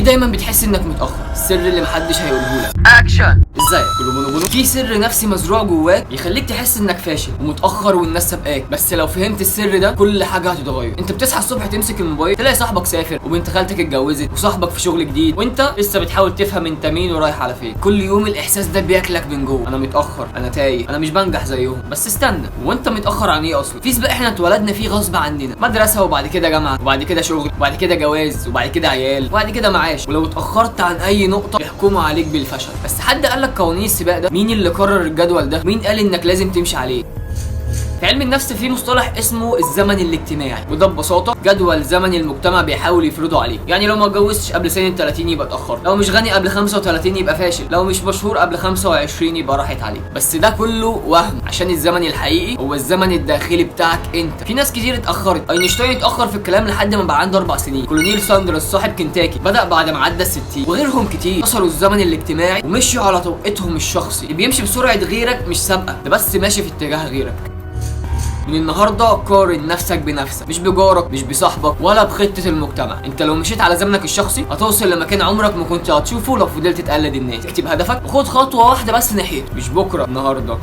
ليه دايما بتحس انك متاخر؟ السر اللي محدش هيقوله لك. اكشن. ازيك؟ كله بونو. في سر نفسي مزروع جواك يخليك تحس انك فاشل ومتاخر والناس سابقاك، بس لو فهمت السر ده كل حاجه هتتغير. انت بتصحى الصبح تمسك الموبايل تلاقي صاحبك سافر وبنت خالتك اتجوزت وصاحبك في شغل جديد وانت لسه بتحاول تفهم انت مين ورايح على فين. كل يوم الاحساس ده بياكلك من جوه، انا متاخر، انا تايه، انا مش بنجح زيهم. بس استنى، وانت متاخر عن ايه اصلا؟ في سباق احنا اتولدنا فيه غصب عننا، مدرسه وبعد كده جامعه وبعد كده شغل وبعد كده جواز وبعد كده عيال وبعد كده معاش، ولو اتاخرت عن اي نقطه يحكموا عليك بالفشل. بس حد قال لك قوانين السباق ده؟ مين اللي قرر الجدول ده؟ مين قال انك لازم تمشي عليه؟ في علم النفس في مصطلح اسمه الزمن الاجتماعي، وده ببساطه جدول زمني المجتمع بيحاول يفرضه عليك. يعني لو ما اتجوزتش قبل سن 30 يبقى اتاخرت، لو مش غني قبل 35 يبقى فاشل، لو مش مشهور قبل 25 يبقى راحت عليك. بس ده كله وهم، عشان الزمن الحقيقي هو الزمن الداخلي بتاعك انت. في ناس كتير اتاخرت، اينشتاين اتاخر في الكلام لحد ما بقى عنده 4 سنين، كولونيل ساندرز صاحب كنتاكي بدا بعد ما عدى ال60، وغيرهم كتير كسروا الزمن الاجتماعي ومشوا على توقيتهم الشخصي. اللي بيمشي بسرعه غيرك مش سابقك، ده بس ماشي في اتجاه غيرك. من النهارده قارن نفسك بنفسك، مش بجارك، مش بصاحبك، ولا بخطه المجتمع. انت لو مشيت على زمنك الشخصي هتوصل لمكان عمرك ما كنت هتشوفه لو فضلت تقلد الناس. اكتب هدفك وخد خطوه واحده بس ناحيته، مش بكره، النهارده.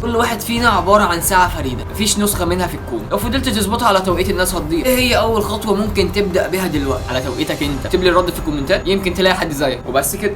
كل واحد فينا عباره عن ساعه فريده، مفيش نسخه منها في الكون. لو فضلت تظبطها على توقيت الناس هتضيع. ايه هي اول خطوه ممكن تبدا بيها دلوقتي على توقيتك انت؟ اكتب لي الرد في الكومنتات، يمكن تلاقي حد زيك. وبس كده.